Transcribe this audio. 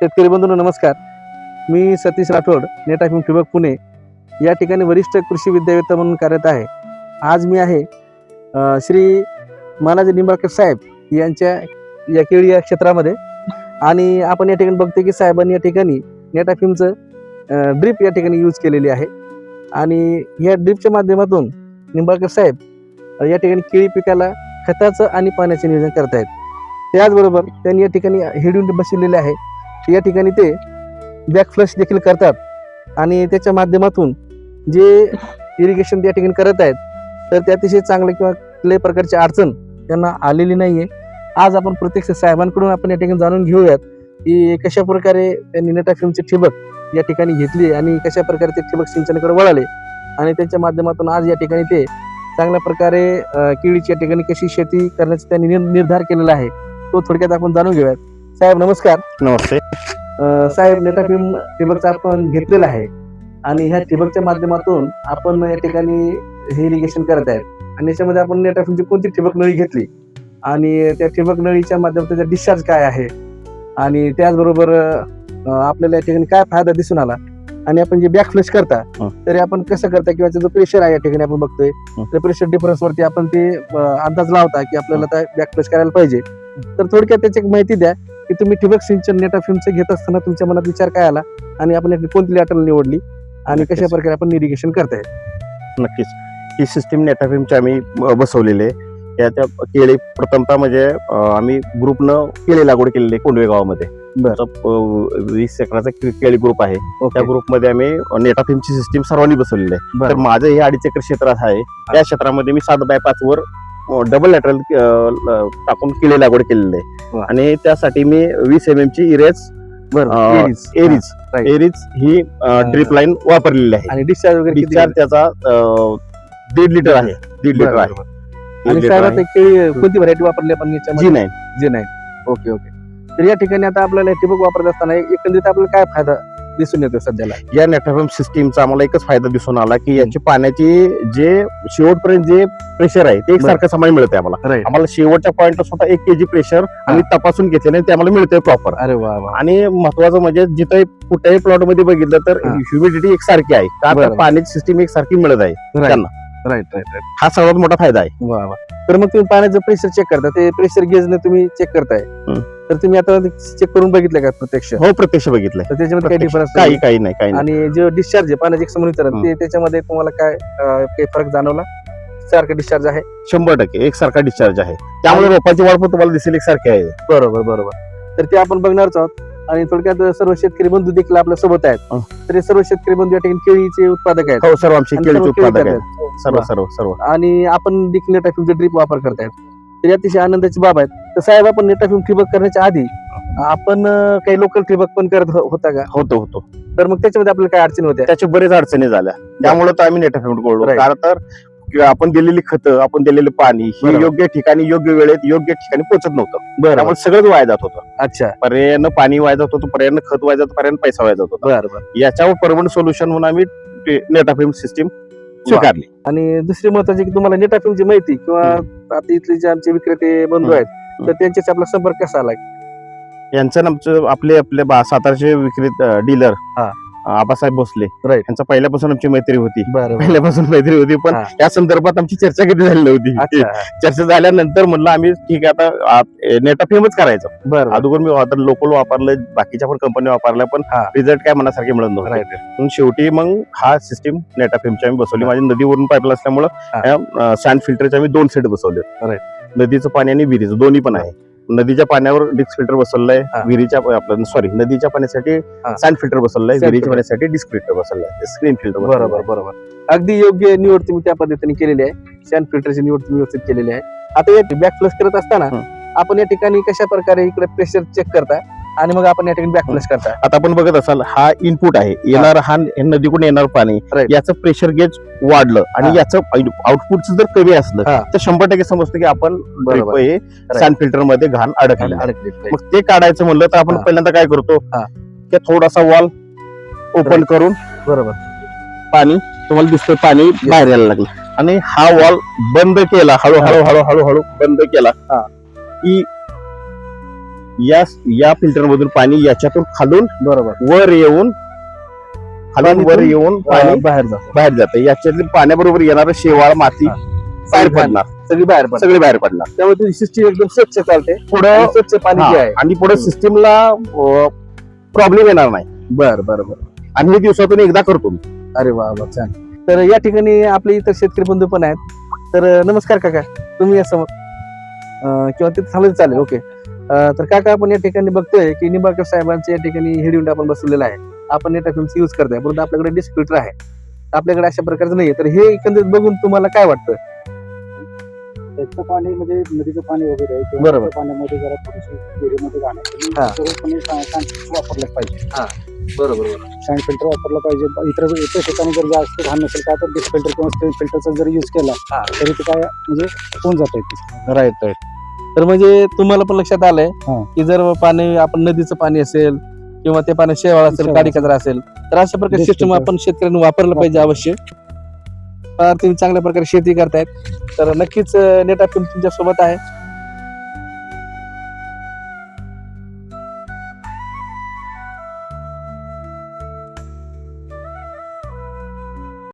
शेतकरी बंधूंनो नमस्कार. मी सतीश राठोड, नेटाफिम ठिबक पुणे या ठिकाणी वरिष्ठ कृषी विद्यावेत्ता म्हणून कार्यरत आहे. आज मी आहे श्री मानाजी निंबाळकर साहेब यांच्या या केळी या क्षेत्रामध्ये आणि आपण या ठिकाणी बघतोय की साहेबांनी या ठिकाणी नेटाफिमचं ड्रिप या ठिकाणी यूज केलेली आहे आणि या ड्रिपच्या माध्यमातून निंबाळकर साहेब या ठिकाणी केळी पिकाला खताचं आणि पाण्याचे नियोजन करतायत. त्याचबरोबर त्यांनी या ठिकाणी हेडून बसवलेले आहे. या ठिकाणी ते बॅक फ्लश देखील करतात आणि त्याच्या माध्यमातून जे इरिगेशन त्या ठिकाणी करत आहेत तर ते अतिशय चांगलं किंवा कुठल्याही प्रकारची अडचण त्यांना आलेली नाहीये. आज आपण प्रत्यक्ष साहेबांकडून आपण या ठिकाणी जाणून घेऊयात की कशा प्रकारे त्यांनी नेटाफिमचे ठिबक या ठिकाणी घेतली आणि कशा प्रकारे ते ठिबक सिंचनाकडे वळाले आणि त्यांच्या माध्यमातून आज या ठिकाणी ते चांगल्या प्रकारे केळीची या ठिकाणी कशी शेती करण्याचा त्यांनी निर्धार केलेला आहे तो थोडक्यात आपण जाणून घेऊयात. साहेब नमस्कार. नमस्ते साहेब, नेटाफिम ठिबकचा आपण घेतलेला आहे आणि ह्या ठिबकच्या माध्यमातून आपण या ठिकाणी हे इरिगेशन करत आहेत आणि याच्यामध्ये आपण नेटाफिमची कोणती ठिबक नळी घेतली आणि त्या ठिबक नळीच्या माध्यमातून त्याचा डिस्चार्ज काय आहे आणि त्याचबरोबर आपल्याला या ठिकाणी काय फायदा दिसून आला आणि आपण जे बॅक फ्लश करता तरी आपण कसं करता किंवा जो प्रेशर आहे या ठिकाणी आपण बघतोय त्या प्रेशर डिफरन्स वरती आपण ते अंदाज लावता की आपल्याला बॅक फ्लश करायला पाहिजे. तर थोडक्यात त्याची एक माहिती द्या की तुम्ही ठिबक सिंचन नेटाफिमचं घेत असताना तुमच्या मनात विचार काय आला आणि आपण कोणती लॅटरल निवडली आणि कशा प्रकारे आपण इरिगेशन करताय. नक्कीच ही सिस्टीम नेटाफिमची आम्ही बसवलेली आहे. त्या केळी प्रथमतः म्हणजे आम्ही ग्रुपनं केळी लागवड केलेली आहे कोंडवे गावामध्ये. 20 एकराचा केळी ग्रुप आहे. त्या ग्रुपमध्ये आम्ही नेटाफिमची सिस्टीम सर्वांनी बसवलेली आहे. तर माझं हे 2.5 एकर क्षेत्र आहे. त्या क्षेत्रामध्ये मी 7x5 वर डबल लॅटरल टाकून केळी लागवड केलेली आहे आणि त्यासाठी मी 20 mm ची एरीज ही ड्रिप लाईन वापरलेली आहे आणि डिस्चार्ज वगैरे डिस्चार्ज त्याचा 1.5 लिटर आहे. 1.5 लिटर आहे. आणि साहेब केळी कोणती व्हरायटी वापरली आपण याच्यामध्ये? G9. Okay okay. तर या ठिकाणी आता आपल्याला ठिबक वापरत असताना एकंदरीत आपल्याला काय फायदा दिसून येतो सध्याला? या नेटाफिम सिस्टीमचा आम्हाला एकच फायदा दिसून आला की याची पाण्याची जे शेवटपर्यंत जे प्रेशर आहे ते एकसारखं समान मिळतंय आम्हाला. आम्हाला शेवटच्या पॉईंटला स्वतः 1 kg प्रेशर आम्ही तपासून घेतले ते आम्हाला मिळतंय प्रॉपर. अरे वा. आणि महत्वाचं म्हणजे जिथे कुठल्याही प्लॉट मध्ये बघितलं तर ह्युमिडिटी एकसारखी आहे का पाण्याची सिस्टीम एकसारखी मिळत आहे त्यांना. राईट. हा सर्वात मोठा फायदा आहे. वा. तर मग तुम्ही पाण्याचं प्रेशर चेक करता ते प्रेशर गेजने तुम्ही चेक करताय तर तुम्ही आता चेक करून बघितलं का प्रत्यक्ष? हो, प्रत्यक्ष बघितलंय. तर त्याच्यामध्ये काही डिफरन्स काही नाही. आणि जो डिस्चार्ज आहे पाण्याचे एक ते त्याच्यामध्ये तुम्हाला काय काही फरक जाणवला? सारखं डिस्चार्ज आहे? 100% एकसारखा डिस्चार्ज आहे. त्यामुळे रोपाची वाढ पण तुम्हाला दिसेल एकसारखी आहे. बरोबर. तर ते आपण बघणारच आहोत आणि थोडक्यात सर्व शेतकरी बंधू देखील आपल्या सोबत आहेत. तर हे सर्व शेतकरी बंधू या ठिकाणी केळीचे उत्पादक आहेत. हो, सर्व आमचे केळीचे उत्पादक आहेत. सर्व आणि आपण देखील नेटाफिमचे ड्रिप वापर करतायत तर अतिशय आनंदाची बाब आहे. तर साहेब, आपण नेटाफिम ठिबक करण्याच्या आधी आपण काही लोकल ठिबक पण करत होता का? होतो. तर मग त्याच्यामध्ये आपल्याला काय अडचणी होत्या? त्याच्या बरेच अडचणी झाल्या. त्यामुळे तर आम्ही नेटाफिम बोललो. कारण तर आपण दिलेली खतं, आपण दिलेलं पाणी हे योग्य ठिकाणी योग्य वेळेत योग्य ठिकाणी पोहोचत नव्हतं. त्यामुळे सगळंच वाया जात होतं. अच्छा. पर्यायानं पाणी वाया जात होतं, पर्यायानं खत वाया जात, पर्यायानं पैसा वाया जात होता. याच्यावर परमनंट सोल्युशन म्हणून आम्ही नेटाफिम सिस्टीम स्वीकारली. आणि दुसरी महत्वाची की तुम्हाला नेटाफिमची माहिती किंवा आता इथले जे आमचे विक्रेते बंधू आहेत तर त्यांच्याशी आपला संपर्क कसा आला? यांचं आमचं आपले सातारचे विक्रेते डीलर आबासाहेब भोसले यांचा पहिल्यापासून आमची मैत्री होती. पण या संदर्भात आमची चर्चा कधी झाली नव्हती. चर्चा झाल्यानंतर म्हणलं आम्ही ठीक आहे आता नेटाफिमच करायचं. अगोदर मी लोकल वापरलं, बाकीच्या पण कंपनी वापरल्या पण रिझल्ट काय मनासारखे मिळत नव्हते. म्हणून शेवटी मग हा सिस्टीम नेटाफिमची आम्ही बसवली. माझी नदीवरून पाईपला असल्यामुळे सँड फिल्टरचे आम्ही 2 सेट बसवले. नदीचं पाणी आणि विहिरीचं दोन्ही पण आहे. नदीच्या पाण्यावर डिस्क फिल्टर बसवलंय, नदीच्या पाण्यासाठी सँड फिल्टर बसवलंय, विहिरीच्या पाण्यासाठी डिस्क फिल्टर बसवलंय, स्क्रीन फिल्टर. बरोबर. अगदी योग्य निवड तुम्ही त्या पद्धतीने केलेली आहे. सँड फिल्टरची निवड तुम्ही व्यवस्थित केलेली आहे. आता या बॅक फ्लश करत असताना आपण या ठिकाणी कशा प्रकारे इकडे प्रेशर चेक करता आणि मग आपण या ठिकाणी बॅक फ्लश करता? आता आपण बघत असाल हा इनपुट आहे. येणार हा नदीकडून येणार पाणी, याचं प्रेशर गेज वाढलं आणि याचं आउटपुट जर कमी असलं तर 100% समजतं की आपण सँड फिल्टर मध्ये घाण अडकलं. मग ते काढायचं म्हणलं तर आपण पहिल्यांदा काय करतो की थोडासा वॉल ओपन करून पाणी तुम्हाला दिसतंय पाणी बाहेर यायला लागलं आणि हा वॉल बंद केला, हळूहळू बंद केला की या फिल्टर मधून पाणी याच्यातून खालून बरोबर वर येऊन पाणी बाहेर जातो. बाहेर जातं. याच्यातल्या पाण्याबरोबर येणारं शेवाळ माती बाहेर पडणार, सगळी बाहेर पडते. सगळे बाहेर पडणार. त्यामुळे तुझी सिस्टीम एकदम स्वच्छ चालते. पुढं स्वच्छ पाणी जे आहे. आणि पुढे सिस्टीमला प्रॉब्लेम येणार नाही. बर बर बर. आणि हे दिवसातून एकदा करतो मी. अरे वा वा, छान. तर या ठिकाणी आपले इतर शेतकरी बंधू पण आहेत. तर नमस्कार काका, तुम्ही या समोर किंवा तिथे थांबलं चालेल. ओके. तर काका, आपण या ठिकाणी बघतोय की निंबाळकर साहेबांचे या ठिकाणी हेडविंड आपण बसवलेला आहे. आपण नेटा फिल्मचा युज करताय, परंतु आपल्याकडे डिस्क फिल्टर आहे. आपल्याकडे अशा प्रकारचं नाहीये. तर हे एकंदरीत बघून तुम्हाला काय वाटतं? त्याचं पाणी म्हणजे नदीचं पाणी वगैरे आहे किंवा बरोबर. त्या पाण्यामध्ये जरा थोडीशी विहिरीमध्ये हा. घालायचं वापरलं पाहिजे. बरोबर. सँड फिल्टर वापरलं पाहिजे. इतर ठिकाणी जर जास्त घाण नसेल का तर डिश फिल्टर किंवा स्टेन फिल्टरचा जर यूज केला हा. तरी ते काय म्हणजे होऊन जात आहे. Right right. तर म्हणजे तुम्हाला पण लक्षात आलंय हा. की जर पाणी आपण नदीचं पाणी असेल किंवा ते पाणी शेवाळ असेल, शेवाळ काडी कचरा असेल, तर अशा प्रकारे Dish सिस्टम filter. आपण शेतकऱ्यांनी वापरलं पाहिजे अवश्य. तुम्ही चांगल्या प्रकारे शेती करतायत, तर नक्कीच नेटा फिल्म तुमच्या सोबत आहे.